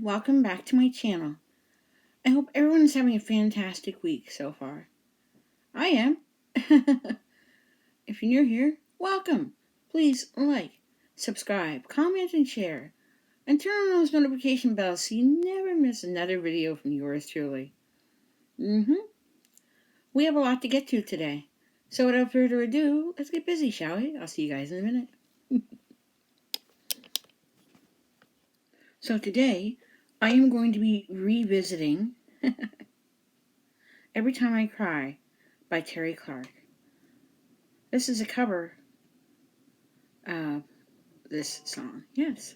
welcome back to my channel. I hope everyone's having a fantastic week so far. I am. If you're new here, welcome. Please like, subscribe, comment, and share. And turn on those notification bells so you never miss another video from yours truly. We have a lot to get to today. So without further ado, let's get busy, shall we? I'll see you guys in a minute. So today, I am going to be revisiting Every Time I Cry by Terry Clark. This is a cover of this song. Yes.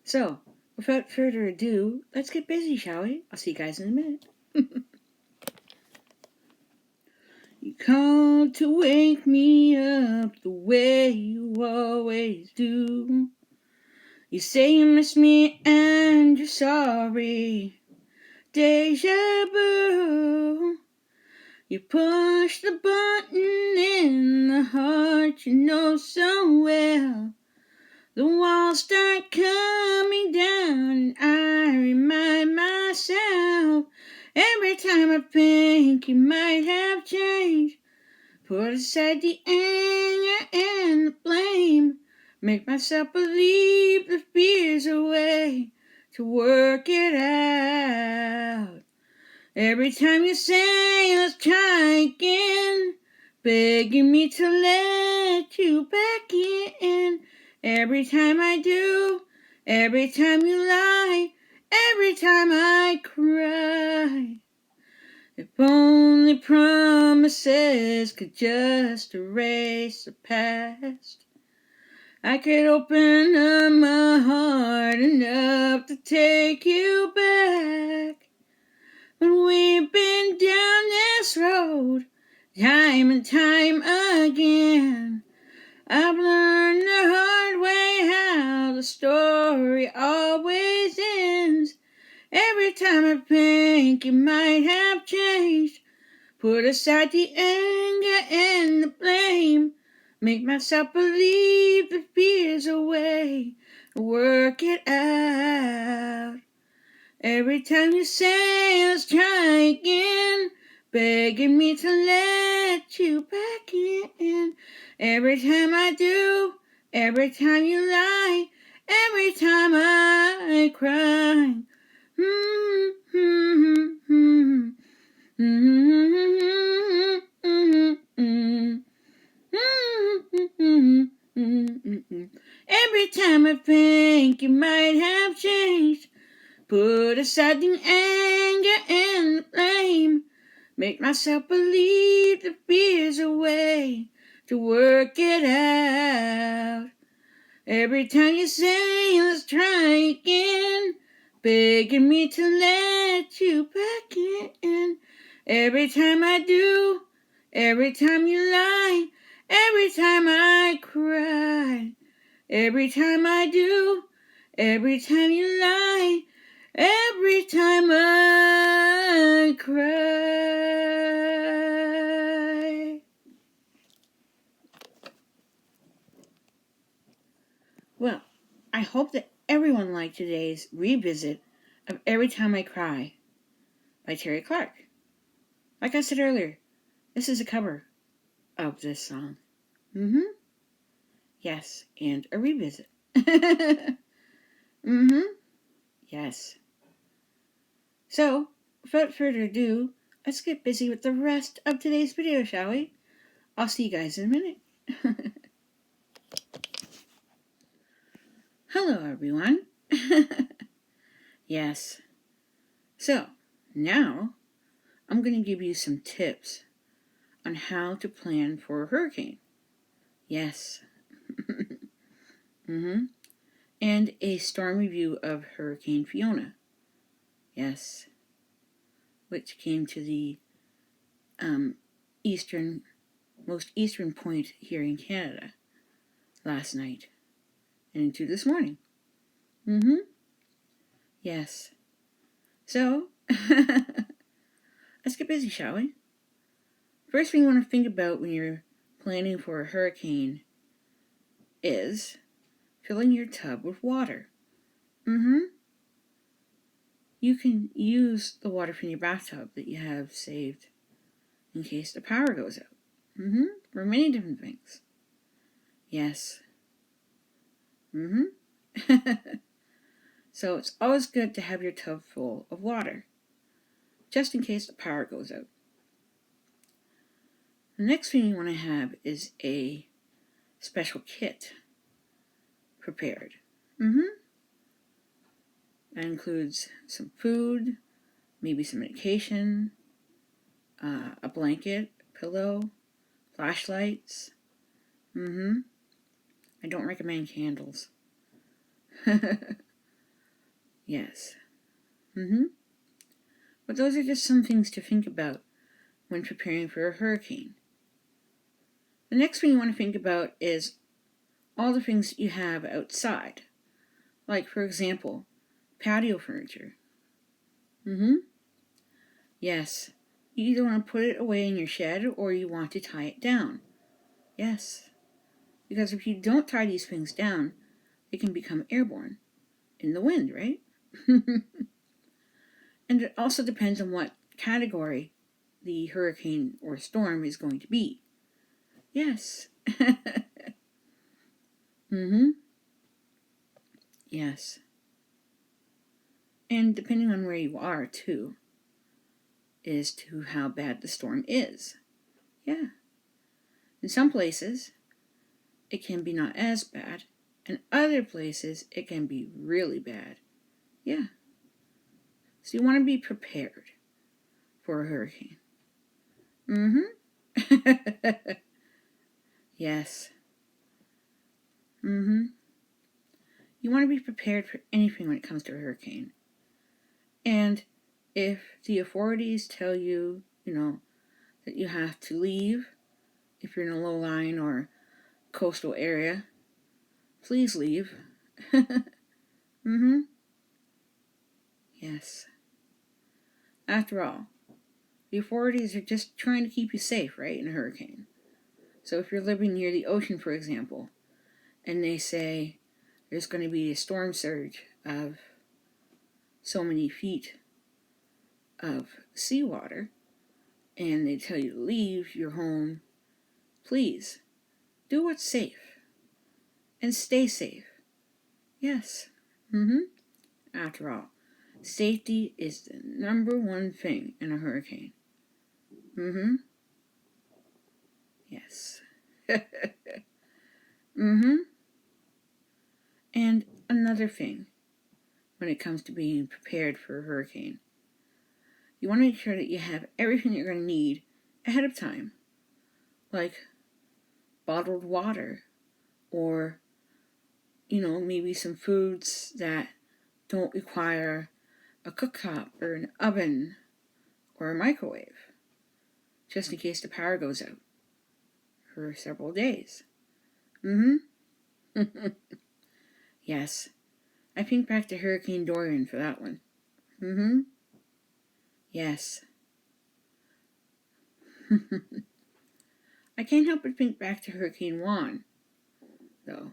So, without further ado, let's get busy, shall we? I'll see you guys in a minute. You called to wake me up the way you always do. You say you miss me and you're sorry. Deja vu. You push the button in the heart you know so well. The walls start coming down and I remind myself every time I think you might have changed. Put aside the anger and the blame. Make myself believe the fear's away to work it out. Every time you say let's try again, begging me to let you back in. Every time I do, every time you lie, every time I cry. If only promises could just erase the past, I could open up my heart enough to take you back. But we've been down this road time and time again. I've learned the hard way how the story always ends. Every time I think you might have changed, put aside the anger and the blame. Make myself believe the fear's away. Work it out. Every time you say let's try again, begging me to let you back in. Every time I do, every time you lie, every time I cry. Every time I think you might have changed, put aside the anger and the blame. Make myself believe the fear's away to work it out. Every time you say let's try again, begging me to let you back in. Every time I do, every time you lie, every time I cry. Every time I do, every time you lie, every time I cry. Well, I hope that everyone liked today's revisit of Every Time I Cry by Terry Clark. Like I said earlier, this is a cover of this song. Yes, and a revisit. Yes. So, without further ado, let's get busy with the rest of today's video, shall we? I'll see you guys in a minute. Hello, everyone. Yes. So, now, I'm going to give you some tips on how to plan for a hurricane. Yes. And a storm review of Hurricane Fiona. Yes. Which came to the most eastern point here in Canada last night and into this morning. Yes. So, let's get busy, shall we? First thing you want to think about when you're planning for a hurricane is filling your tub with water. You can use the water from your bathtub that you have saved in case the power goes out. For many different things. Yes. So it's always good to have your tub full of water, just in case the power goes out. The next thing you want to have is a special kit prepared. That includes some food, maybe some medication, a blanket, pillow, flashlights. I don't recommend candles. Yes. But those are just some things to think about when preparing for a hurricane. The next thing you want to think about is all the things you have outside. Like, for example, patio furniture. Yes. You either want to put it away in your shed or you want to tie it down. Yes. Because if you don't tie these things down, they can become airborne in the wind, right? And it also depends on what category the hurricane or storm is going to be. Yes. Yes. And depending on where you are, too, is to how bad the storm is. Yeah. In some places, it can be not as bad. In other places, it can be really bad. Yeah. So you want to be prepared for a hurricane. Yes. You want to be prepared for anything when it comes to a hurricane. And if the authorities tell you, that you have to leave, if you're in a low-lying or coastal area, please leave. Yes. After all, the authorities are just trying to keep you safe, right, in a hurricane. So if you're living near the ocean, for example, and they say there's going to be a storm surge of so many feet of seawater, and they tell you to leave your home, please do what's safe and stay safe. Yes. After all, safety is the number one thing in a hurricane. Yes. And another thing when it comes to being prepared for a hurricane, you want to make sure that you have everything you're going to need ahead of time, like bottled water or, maybe some foods that don't require a cooktop or an oven or a microwave, just in case the power goes out for several days. Yes. I think back to Hurricane Dorian for that one. Yes. I can't help but think back to Hurricane Juan, though.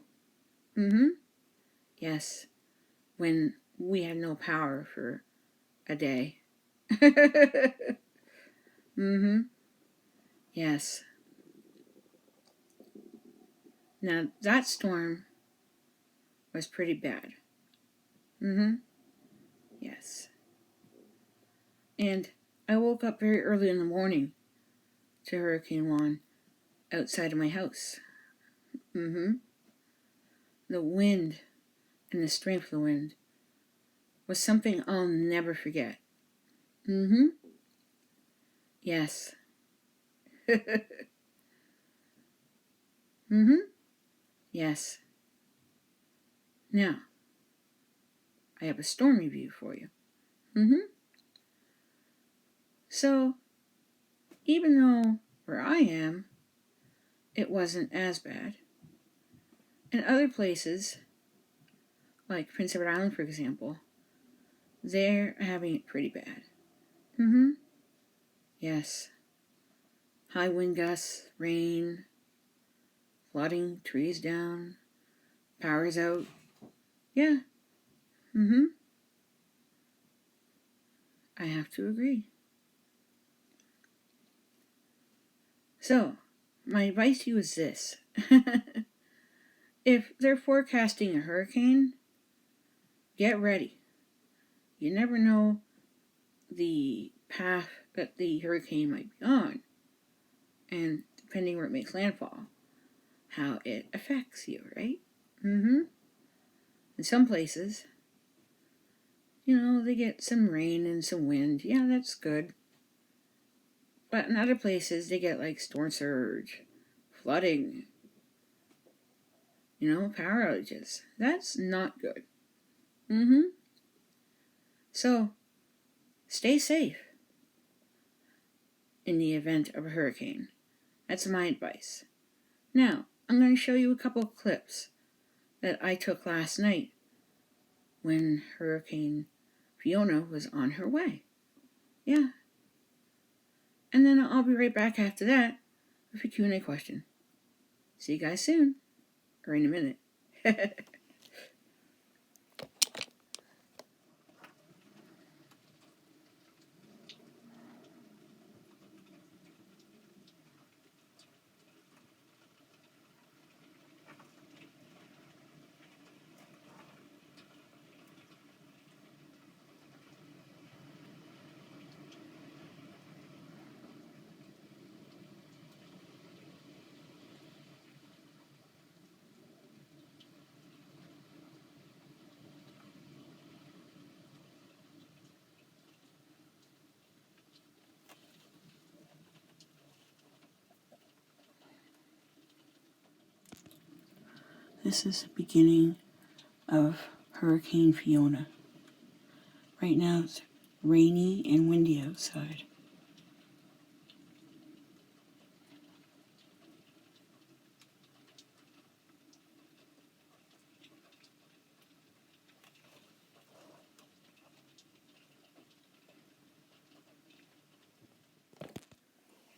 Yes. When we had no power for a day. Yes. Now, that storm was pretty bad. Yes. And I woke up very early in the morning to Hurricane Juan outside of my house. The wind and the strength of the wind was something I'll never forget. Yes. Yes. Now, I have a storm review for you. So, even though where I am, it wasn't as bad, in other places, like Prince Edward Island, for example, they're having it pretty bad. Yes. High wind gusts, rain, flooding, trees down, Power's out. Yeah. I have to agree. So, my advice to you is this. If they're forecasting a hurricane, get ready. You never know the path that the hurricane might be on, and depending where it makes landfall, how it affects you, right? In some places, they get some rain and some wind. Yeah, that's good. But in other places, they get like storm surge, flooding, power outages. That's not good. So, stay safe in the event of a hurricane. That's my advice. Now, I'm going to show you a couple of clips that I took last night when Hurricane Fiona was on her way. Yeah. And then I'll be right back after that with a Q&A question. See you guys soon. Or in a minute. This is the beginning of Hurricane Fiona. Right now it's rainy and windy outside.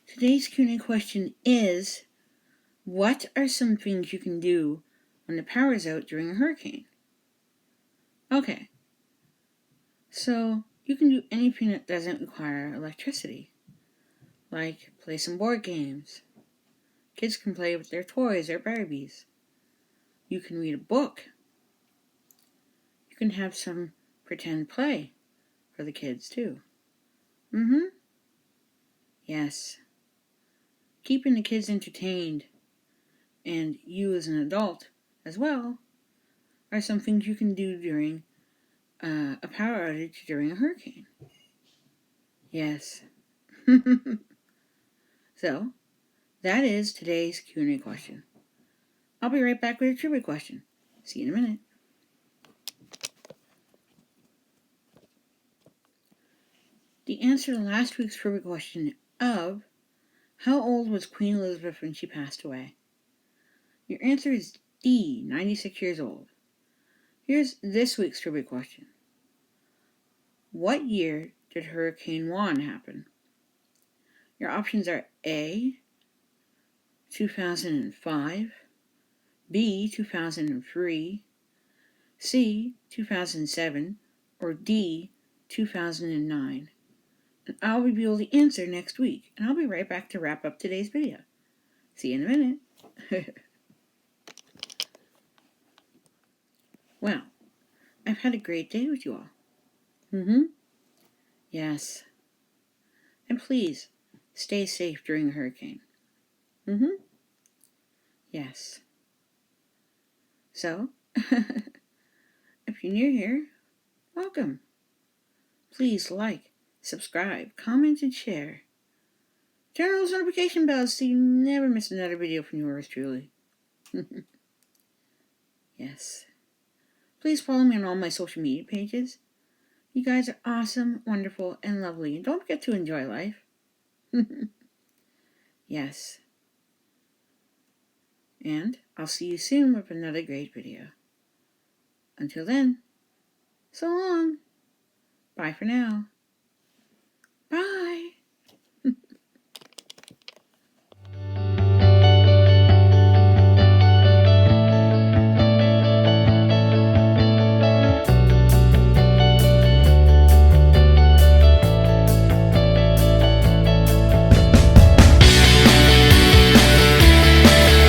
Today's Q&A question is, what are some things you can do when the power is out during a hurricane? Okay, so you can do anything that doesn't require electricity, like play some board games. Kids can play with their toys or Barbies. You can read a book. You can have some pretend play for the kids too. Yes. Keeping the kids entertained, and you as an adult as well, are some things you can do during a power outage during a hurricane. Yes. So, that is today's Q&A question. I'll be right back with a trivia question. See you in a minute. The answer to last week's trivia question of how old was Queen Elizabeth when she passed away? Your answer is D, 96 years old. Here's this week's trivia question. What year did Hurricane Juan happen? Your options are A, 2005, B, 2003, C, 2007, or D, 2009. And I'll reveal the answer next week, and I'll be right back to wrap up today's video. See you in a minute. Well, I've had a great day with you all. Yes. And please, stay safe during a hurricane. Yes. So, if you're new here, welcome. Please like, subscribe, comment, and share. Turn on those notification bells so you never miss another video from yours truly. Yes. Please follow me on all my social media pages. You guys are awesome, wonderful, and lovely. And don't forget to enjoy life. Yes. And I'll see you soon with another great video. Until then, so long. Bye for now.